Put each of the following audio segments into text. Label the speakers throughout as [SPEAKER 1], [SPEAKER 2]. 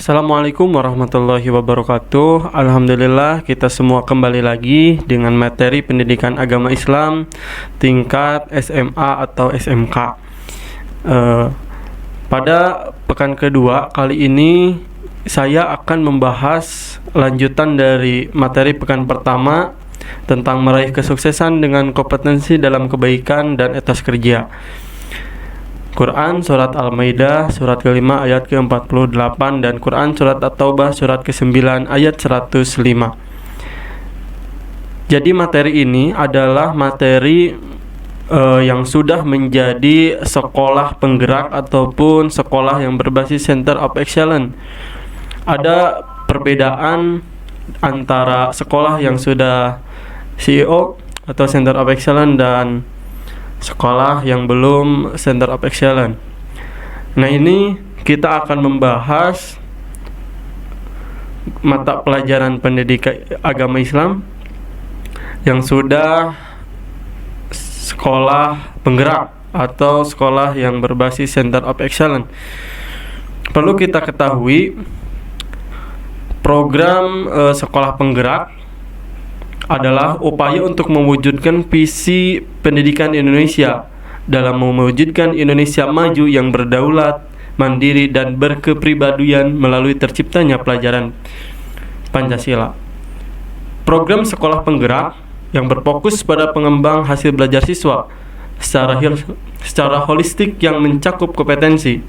[SPEAKER 1] Assalamualaikum warahmatullahi wabarakatuh. Alhamdulillah kita semua kembali lagi dengan materi pendidikan agama Islam tingkat SMA atau SMK. Pada pekan kedua kali ini saya akan membahas lanjutan dari materi pekan pertama tentang meraih kesuksesan dengan kompetensi dalam kebaikan dan etos kerja. Quran Surat Al-Maidah Surat ke-5 ayat ke-48 dan Quran Surat At-Taubah Surat ke-9 ayat 105. Jadi materi ini adalah materi yang sudah menjadi sekolah penggerak ataupun sekolah yang berbasis Center of Excellence. Ada perbedaan antara sekolah yang sudah CEO atau Center of Excellence dan sekolah yang belum Center of Excellence. Nah, ini kita akan membahas mata pelajaran pendidikan agama Islam yang sudah sekolah penggerak atau sekolah yang berbasis Center of Excellence. Perlu kita ketahui program sekolah penggerak adalah upaya untuk mewujudkan visi pendidikan Indonesia dalam mewujudkan Indonesia maju yang berdaulat, mandiri, dan berkepribadian melalui terciptanya pelajaran Pancasila. Program sekolah penggerak yang berfokus pada pengembang hasil belajar siswa secara holistik yang mencakup kompetensi,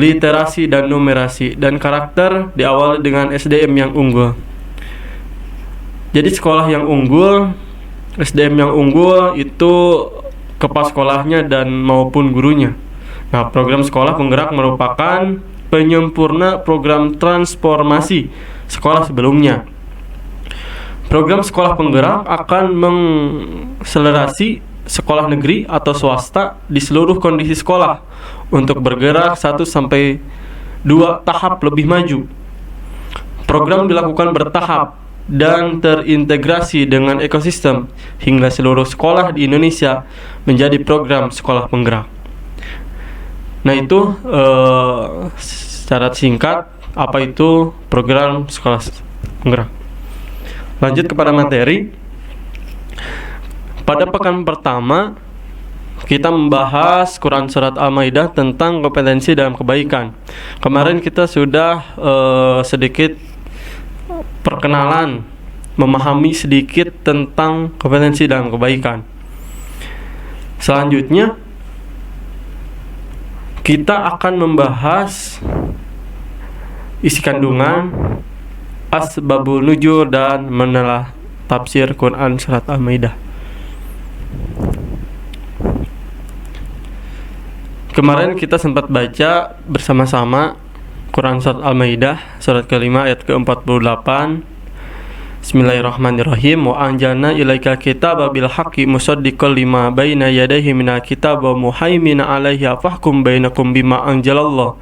[SPEAKER 1] literasi dan numerasi, dan karakter diawali dengan SDM yang unggul. Jadi sekolah yang unggul, SDM yang unggul itu kepala sekolahnya dan maupun gurunya. Nah, program sekolah penggerak merupakan penyempurna program transformasi sekolah sebelumnya. Program sekolah penggerak akan mengakselerasi sekolah negeri atau swasta di seluruh kondisi sekolah untuk bergerak 1 sampai 2 tahap lebih maju. Program dilakukan bertahap dan terintegrasi dengan ekosistem hingga seluruh sekolah di Indonesia menjadi program sekolah penggerak. Nah, itu secara singkat apa itu program sekolah penggerak. Lanjut kepada materi. Pada pekan pertama kita membahas Quran Surat Al-Maidah tentang kompetensi dalam kebaikan. Kemarin kita sudah sedikit perkenalan, memahami sedikit tentang kompetensi dalam kebaikan. Selanjutnya kita akan membahas isi kandungan, asbabun nuzul, dan menelah tafsir Quran Surat Al-Maidah. Kemarin kita sempat baca bersama-sama Quran Surat Al-Maidah Surat ke-5 ayat ke-48. Bismillahirrahmanirrahim. Wa anjalna ilaika kitaba bil haqqi musaddiqan lima baina yadayhi minal kitab wa muhaiminan 'alaihi fahkum bainakum bima anjalallahu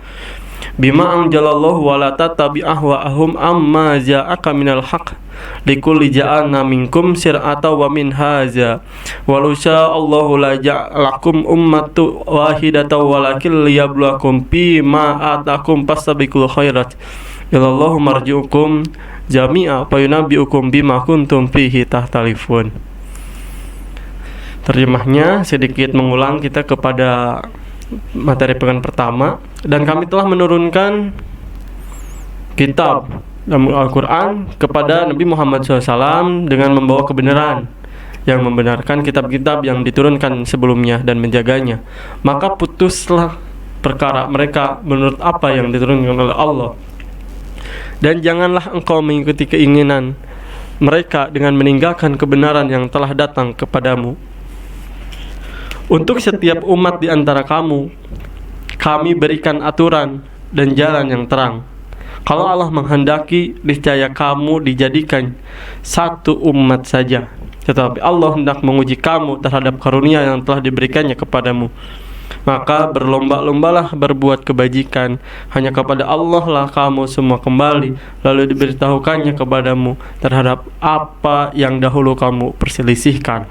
[SPEAKER 1] wa la tattabi' ahwa'ahum amma ja'aka minal haqq likulli ja'alna minkum sir'atan wa minhaja walau sya'allahu la ja'alakum ummatan wahidatan walakin liyabluwakum fima atakum fastabiqul khairat ilallahu marji'ukum jami'a fayunabbi'ukum bima kuntum fihi tahtalifun. Terjemahnya sedikit mengulang kita kepada materi pekan pertama. Dan kami telah menurunkan kitab Al-Quran kepada Nabi Muhammad SAW dengan membawa kebenaran yang membenarkan kitab-kitab yang diturunkan sebelumnya dan menjaganya. Maka putuslah perkara mereka menurut apa yang diturunkan oleh Allah. Dan janganlah engkau mengikuti keinginan mereka dengan meninggalkan kebenaran yang telah datang kepadamu. Untuk setiap umat di antara kamu, kami berikan aturan dan jalan yang terang. Kalau Allah menghendaki, niscaya kamu dijadikan satu umat saja. Tetapi Allah hendak menguji kamu terhadap karunia yang telah diberikannya kepadamu. Maka berlomba-lombalah berbuat kebajikan. Hanya kepada Allah lah kamu semua kembali. Lalu diberitahukannya kepadamu terhadap apa yang dahulu kamu perselisihkan.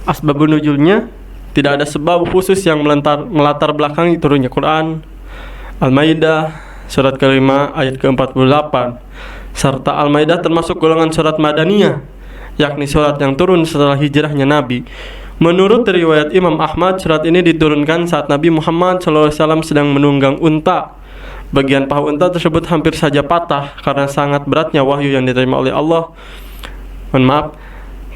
[SPEAKER 1] Asbabun nuzulnya Tidak ada sebab khusus yang melatar belakangi turunnya Quran. Al-Maidah surat kelima ayat ke-48. Serta Al-Maidah termasuk golongan surat Madaniyah, yakni surat yang turun setelah hijrahnya Nabi. Menurut riwayat Imam Ahmad, surat ini diturunkan saat Nabi Muhammad SAW sedang menunggang unta. Bagian paha unta tersebut hampir saja patah karena sangat beratnya wahyu yang diterima oleh Allah.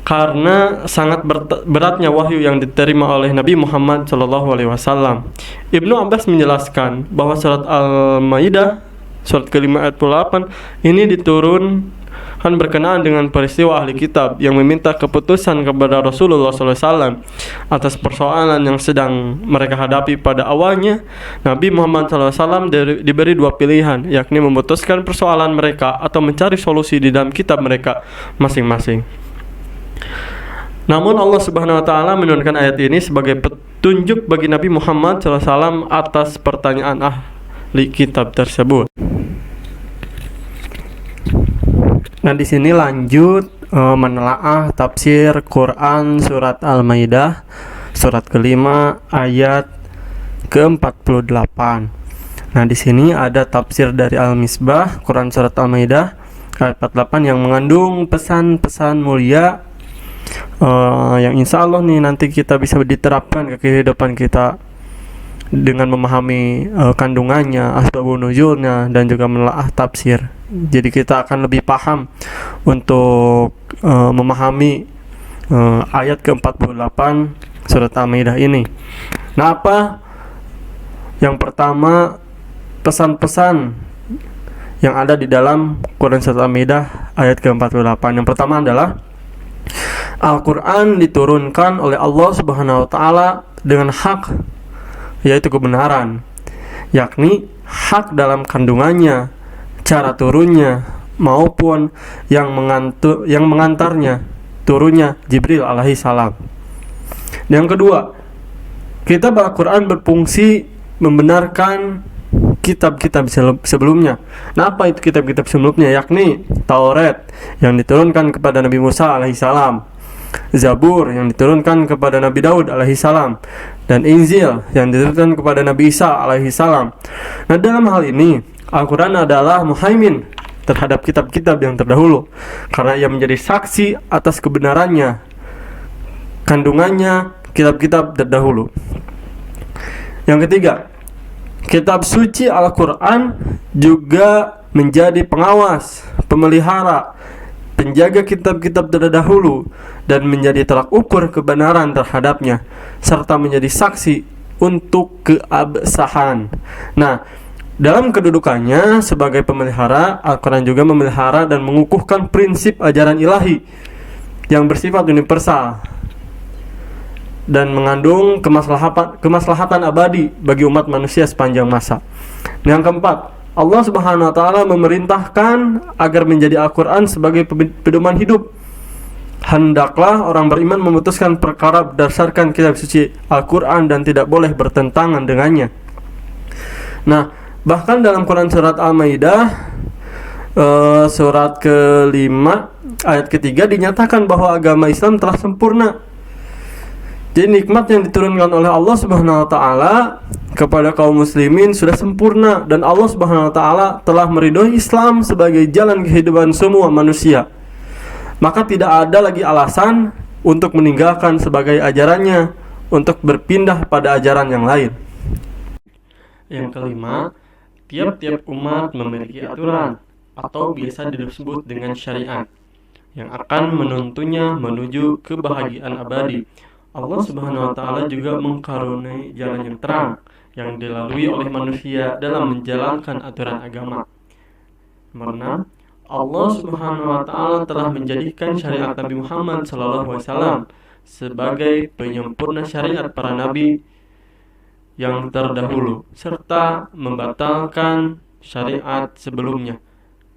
[SPEAKER 1] Karena sangat beratnya wahyu yang diterima oleh Nabi Muhammad SAW. Ibnu Abbas menjelaskan bahwa surat Al-Maidah surat kelima ayat 8 ini diturunkan berkenaan dengan peristiwa ahli kitab yang meminta keputusan kepada Rasulullah SAW atas persoalan yang sedang mereka hadapi. Pada awalnya Nabi Muhammad SAW diberi dua pilihan, yakni memutuskan persoalan mereka atau mencari solusi di dalam kitab mereka masing-masing. Namun Allah Subhanahu wa taala menurunkan ayat ini sebagai petunjuk bagi Nabi Muhammad SAW atas pertanyaan ahli kitab tersebut. Nah, di sini lanjut menelaah tafsir Quran surat Al-Maidah surat kelima ayat ke-48. Nah, di sini ada tafsir dari Al-Misbah Quran surat Al-Maidah ayat 48 yang mengandung pesan-pesan mulia yang insya Allah nih nanti kita bisa diterapkan ke kehidupan kita dengan memahami kandungannya, asbabun nuzulnya, dan juga menelaah tafsir. Jadi kita akan lebih paham untuk memahami ayat ke-48 surat Al-Maidah ini. Nah, apa yang pertama pesan-pesan yang ada di dalam Quran surat Al-Maidah ayat ke-48? Yang pertama adalah Al-Quran diturunkan oleh Allah Subhanahu wa taala dengan hak, yaitu kebenaran, yakni hak dalam kandungannya, cara turunnya, maupun yang mengantarnya, turunnya Jibril alaihi salam. Yang kedua, kitab Al-Quran berfungsi membenarkan kitab-kitab sebelumnya. Nah, apa itu kitab-kitab sebelumnya? Yakni Taurat yang diturunkan kepada Nabi Musa alaihi salam, Zabur yang diturunkan kepada Nabi Daud alaihi salam, dan Injil yang diturunkan kepada Nabi Isa alaihi salam. Nah, dalam hal ini Al-Quran adalah muhaimin terhadap kitab-kitab yang terdahulu karena ia menjadi saksi atas kebenarannya, kandungannya kitab-kitab terdahulu. Yang ketiga, kitab suci Al-Quran juga menjadi pengawas, pemelihara, penjaga kitab-kitab terdahulu dan menjadi tolak ukur kebenaran terhadapnya serta menjadi saksi untuk keabsahan. Nah, dalam kedudukannya sebagai pemelihara, Al-Quran juga memelihara dan mengukuhkan prinsip ajaran ilahi yang bersifat universal dan mengandung kemaslahatan abadi bagi umat manusia sepanjang masa. Yang keempat, Allah Subhanahu wa taala memerintahkan agar menjadi Al-Quran sebagai pedoman hidup. Hendaklah orang beriman memutuskan perkara berdasarkan kitab suci Al-Quran dan tidak boleh bertentangan dengannya. Nah, bahkan dalam Quran surat Al-Maidah surat kelima ayat ketiga dinyatakan bahwa agama Islam telah sempurna. Jadi nikmat yang diturunkan oleh Allah Subhanahu wa taala kepada kaum muslimin sudah sempurna dan Allah Subhanahu wa taala telah meridhoi Islam sebagai jalan kehidupan semua manusia. Maka tidak ada lagi alasan untuk meninggalkan sebagai ajarannya untuk berpindah pada ajaran yang lain. Yang kelima, tiap-tiap umat memiliki aturan atau biasa disebut dengan syariat yang akan menuntunnya menuju kebahagiaan abadi. Allah Subhanahu wa taala juga mengkaruniai jalan yang terang yang dilalui oleh manusia dalam menjalankan aturan agama. Karena Allah Subhanahu wa taala telah menjadikan syariat Nabi Muhammad SAW sebagai penyempurna syariat para nabi yang terdahulu serta membatalkan syariat sebelumnya.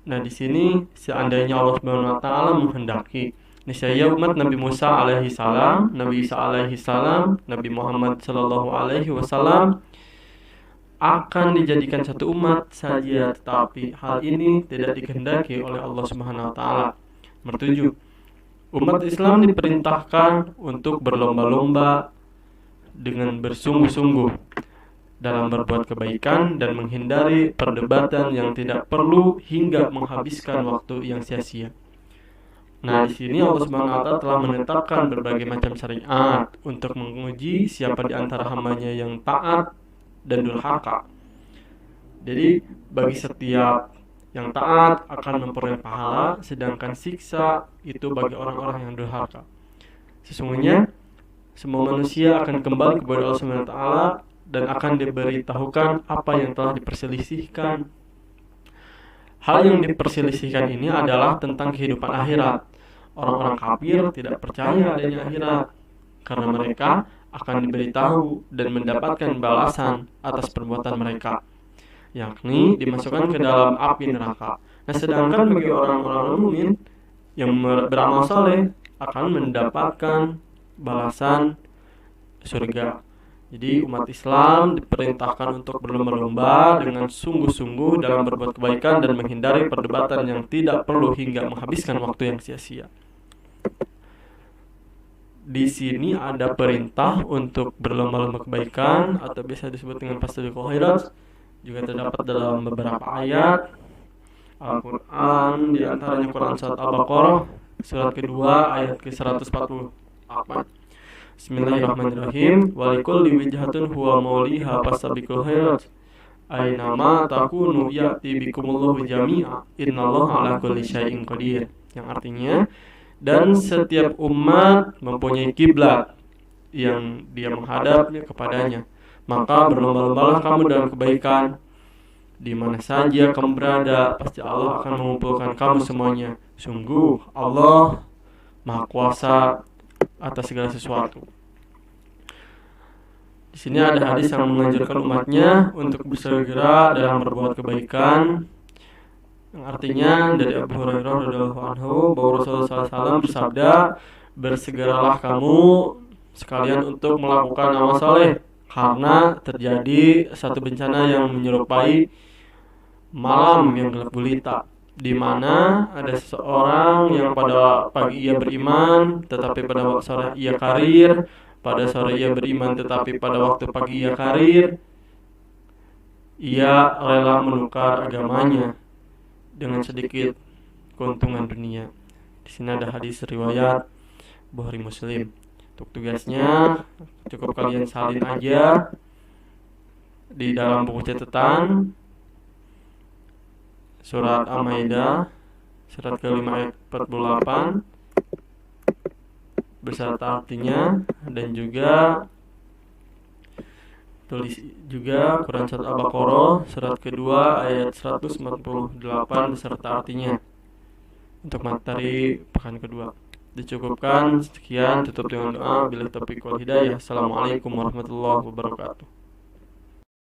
[SPEAKER 1] Nah, di sini seandainya Allah Subhanahu wa taala menghendaki, niscaya umat Nabi Musa alaihi salam, Nabi Isa alaihi salam, Nabi Muhammad sallallahu alaihi wasallam akan dijadikan satu umat saja, tetapi hal ini tidak dikehendaki oleh Allah Subhanahu wa taala. Mertujuh, umat Islam diperintahkan untuk berlomba-lomba dengan bersungguh-sungguh dalam berbuat kebaikan dan menghindari perdebatan yang tidak perlu hingga menghabiskan waktu yang sia-sia. Nah, di sini Allah Subhanahu wa Ta'ala telah menetapkan berbagai macam syariat untuk menguji siapa di antara hambanya yang taat dan durhaka. Jadi, bagi setiap yang taat akan memperoleh pahala, sedangkan siksa itu bagi orang-orang yang durhaka. Sesungguhnya semua manusia akan kembali kepada Allah Subhanahu wa Ta'ala dan akan diberitahukan apa yang telah diperselisihkan. Hal yang diperselisihkan ini adalah tentang kehidupan akhirat. Orang-orang kafir tidak percaya adanya akhirat karena mereka akan diberitahu dan mendapatkan balasan atas perbuatan mereka, yakni dimasukkan ke dalam api neraka. Nah, sedangkan bagi orang-orang mukmin yang beramal saleh akan mendapatkan balasan surga. Jadi umat Islam diperintahkan untuk berlomba-lomba dengan sungguh-sungguh dalam berbuat kebaikan dan menghindari perdebatan yang tidak perlu hingga menghabiskan waktu yang sia-sia. Di sini ada perintah untuk berlomba-lomba kebaikan atau biasa disebut dengan fastabiqul khairat, juga terdapat dalam beberapa ayat Al-Quran, di antaranya Quran surat Al-Baqarah surat kedua ayat ke-148. Bismillahirrahmanirrahim. Walikulli wijhatun huwa mauliha fastabiqul khairat aynama takunu ya'ti bikumullahu jami'a innallaha ala kulli syai'in qadir. Yang artinya, dan setiap umat mempunyai kiblat yang dia menghadap kepadanya, maka berlomba-lombalah kamu dalam kebaikan. Di mana saja kamu berada, pasti Allah akan mengumpulkan kamu semuanya. Sungguh Allah Maha Kuasa atas segala sesuatu. Di sini ada hadis yang menganjurkan umatnya untuk bersegera dalam berbuat kebaikan. Yang artinya dari Abu Hurairah radhiyallahu anhu bahwa Rasulullah SAW bersabda, bersegeralah kamu sekalian untuk melakukan amal saleh, karena terjadi satu bencana yang menyerupai malam yang gelap gulita, di mana ada seseorang yang pada pagi ia beriman, tetapi pada sore ia kafir, pada sore ia beriman, tetapi pada waktu pagi ia kafir. Ia rela menukar agamanya dengan sedikit keuntungan dunia. Di sini ada hadis riwayat Bukhari Muslim. Untuk tugasnya cukup kalian salin aja di dalam buku catatan surat Al-Maidah surat ke-5 ayat 48 beserta artinya, dan juga tulis juga Quran surat Al-Baqarah surat kedua ayat 148 beserta artinya untuk materi pekan kedua. Dicukupkan sekian, tutup dengan doa. Bila taufiq wal hidayah. Assalamualaikum warahmatullahi wabarakatuh.